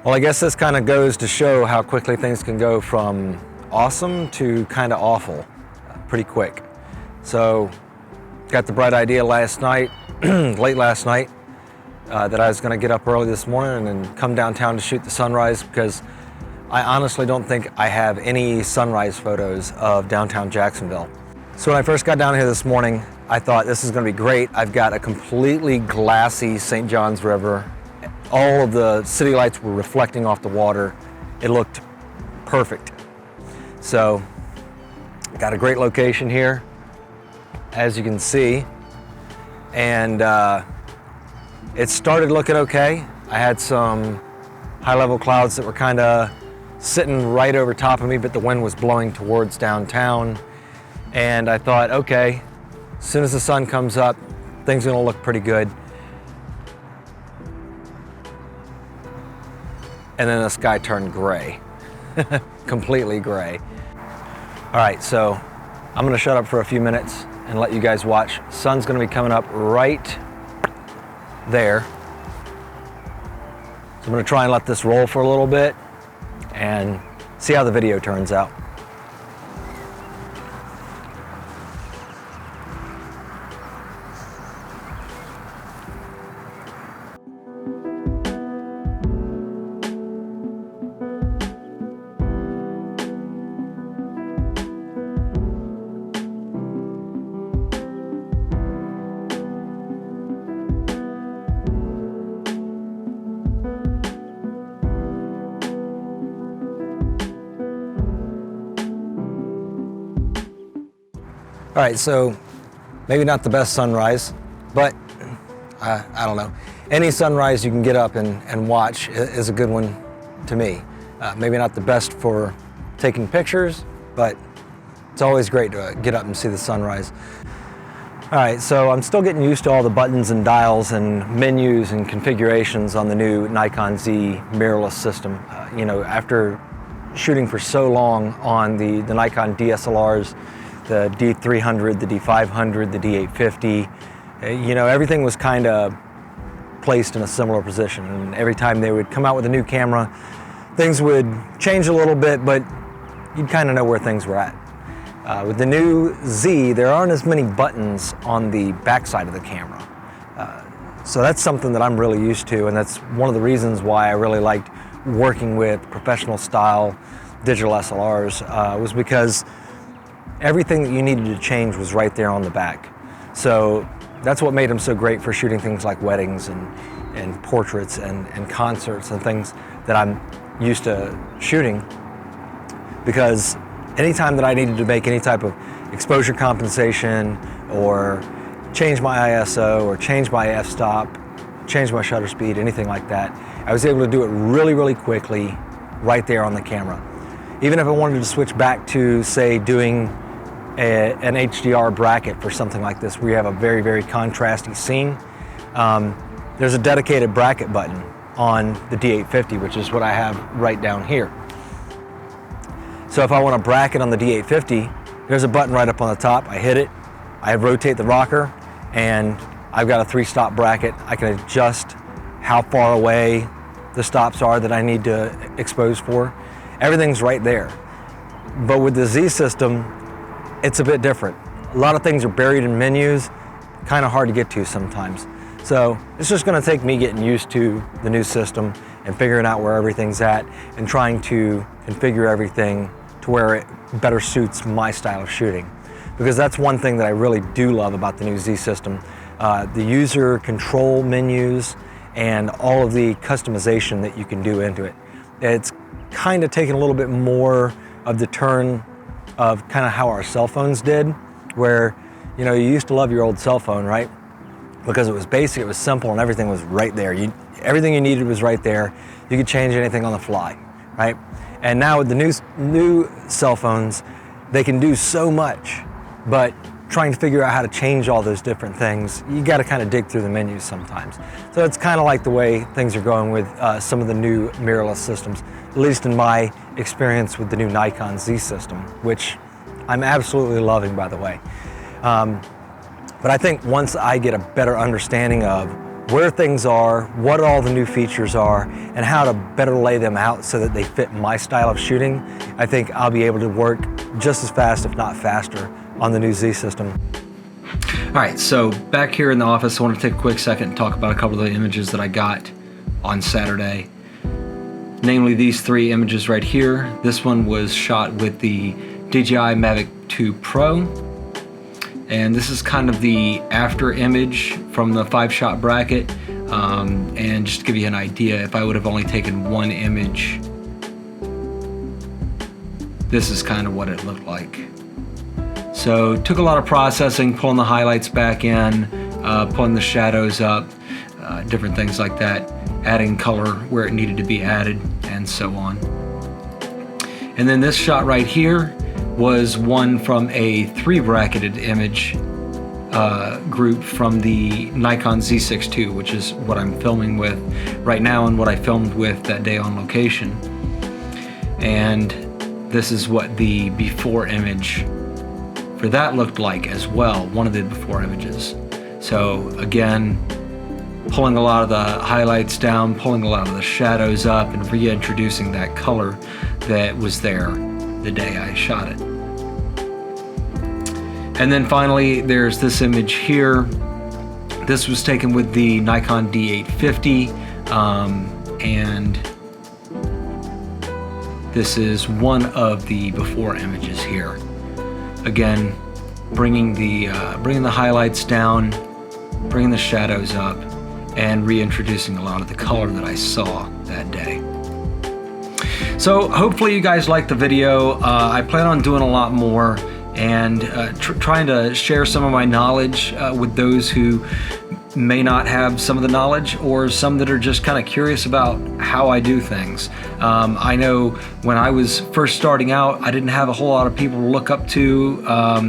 Well, I guess this kind of goes to show how quickly things can go from awesome to kind of awful pretty quick. So, got the bright idea last night, late last night, that I was going to get up early this morning and come downtown to shoot the sunrise, because I honestly don't think I have any sunrise photos of downtown Jacksonville. So when I first got down here this morning, I thought this is going to be great. I've got a completely glassy St. Johns River. All of the city lights were reflecting off the water. It looked perfect. So, got a great location here, as you can see. And it started looking okay. I had some high-level clouds that were kind of sitting right over top of me, but the wind was blowing towards downtown. And I thought, okay, as soon as the sun comes up, things are gonna look pretty good. And then the sky turned gray, completely gray. All right, so I'm gonna shut up for a few minutes and let you guys watch. Sun's gonna be coming up right there. So I'm gonna try and let this roll for a little bit and see how the video turns out. All right, so maybe not the best sunrise, but I don't know. Any sunrise you can get up and watch is a good one to me. Maybe not the best for taking pictures, but it's always great to get up and see the sunrise. All right, so I'm still getting used to all the buttons and dials and menus and configurations on the new Nikon Z mirrorless system. You know, after shooting for so long on the Nikon DSLRs, the D300, the D500, the D850, you know, everything was kind of placed in a similar position. And every time they would come out with a new camera, things would change a little bit, but you'd kind of know where things were at. With the new Z, there aren't as many buttons on the backside of the camera. So that's something that I'm really used to, and that's one of the reasons why I really liked working with professional style digital SLRs, was because everything that you needed to change was right there on the back. So that's what made them so great for shooting things like weddings and portraits and concerts and things that I'm used to shooting. Because anytime that I needed to make any type of exposure compensation or change my ISO or change my f-stop, change my shutter speed, anything like that, I was able to do it really, really quickly right there on the camera. Even if I wanted to switch back to, say, doing an HDR bracket for something like this, where you have a very, very contrasty scene, there's a dedicated bracket button on the D850, which is what I have right down here. So if I want to bracket on the D850, there's a button right up on the top. I hit it, I rotate the rocker, and I've got a 3-stop bracket. I can adjust how far away the stops are that I need to expose for. Everything's right there. But with the Z system, it's a bit different. A lot of things are buried in menus, kind of hard to get to sometimes. So it's just gonna take me getting used to the new system and figuring out where everything's at and trying to configure everything to where it better suits my style of shooting. Because that's one thing that I really do love about the new Z system. The user control menus and all of the customization that you can do into it. It's kind of taken a little bit more of the turn of kind of how our cell phones did, where, you know, you used to love your old cell phone, right? Because it was basic, it was simple, and everything was right there. Everything you needed was right there. You could change anything on the fly, right? And now with the new cell phones, they can do so much, but trying to figure out how to change all those different things, you got to kind of dig through the menus sometimes. So it's kind of like the way things are going with some of the new mirrorless systems, at least in my experience with the new Nikon Z system, which I'm absolutely loving, by the way. But I think once I get a better understanding of where things are, what all the new features are, and how to better lay them out so that they fit my style of shooting, I think I'll be able to work just as fast, if not faster, on the new Z system. All right, so back here in the office, I want to take a quick second and talk about a couple of the images that I got on Saturday. Namely these 3 images right here. This one was shot with the DJI Mavic 2 Pro. And this is kind of the after image from the 5-shot bracket. And just to give you an idea, if I would have only taken 1 image, this is kind of what it looked like. So it took a lot of processing, pulling the highlights back in, pulling the shadows up, different things like that, adding color where it needed to be added, and so on. And then this shot right here was one from a 3-bracketed image group from the Nikon Z6ii, which is what I'm filming with right now and what I filmed with that day on location. And this is what the before image for that looked like as well, one of the before images. So again, pulling a lot of the highlights down, pulling a lot of the shadows up, and reintroducing that color that was there the day I shot it. And then finally, there's this image here. This was taken with the Nikon D850, and this is one of the before images here. Again, bringing the highlights down, bringing the shadows up, and reintroducing a lot of the color that I saw that day. So hopefully you guys liked the video. I plan on doing a lot more and trying to share some of my knowledge with those who may not have some of the knowledge, or some that are just kind of curious about how I do things. I know when I was first starting out, I didn't have a whole lot of people to look up to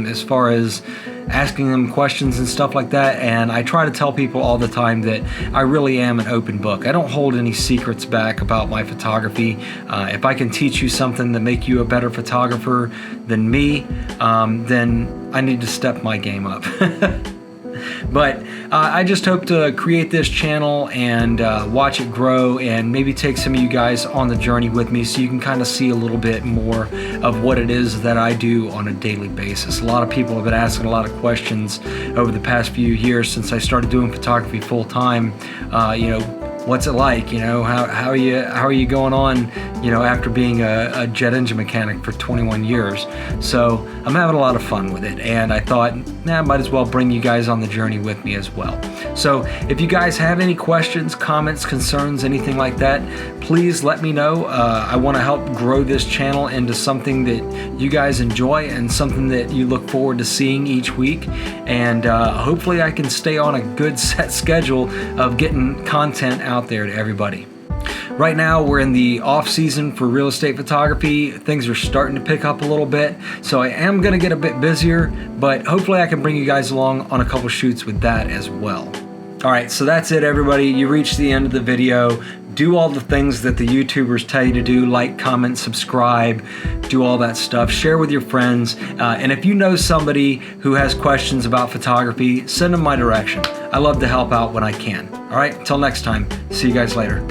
as far as asking them questions and stuff like that, and I try to tell people all the time that I really am an open book. I don't hold any secrets back about my photography. If I can teach you something to make you a better photographer than me, then I need to step my game up. But I just hope to create this channel and watch it grow, and maybe take some of you guys on the journey with me so you can kind of see a little bit more of what it is that I do on a daily basis. A lot of people have been asking a lot of questions over the past few years since I started doing photography full time. You know, what's it like? You know, how are you going on? You know, after being a jet engine mechanic for 21 years. So I'm having a lot of fun with it, and I thought, I might as well bring you guys on the journey with me as well. So if you guys have any questions, comments, concerns, anything like that, please let me know. I want to help grow this channel into something that you guys enjoy and something that you look forward to seeing each week. And hopefully I can stay on a good set schedule of getting content out there to everybody. Right now we're in the off season for real estate photography. Things are starting to pick up a little bit, so I am going to get a bit busier, but hopefully I can bring you guys along on a couple shoots with that as well. All right, so that's it, everybody. You reached the end of the video. Do all the things that the YouTubers tell you to do, like, comment, subscribe, do all that stuff, share with your friends, and if you know somebody who has questions about photography, send them my direction. I love to help out when I can. All right, until next time, see you guys later.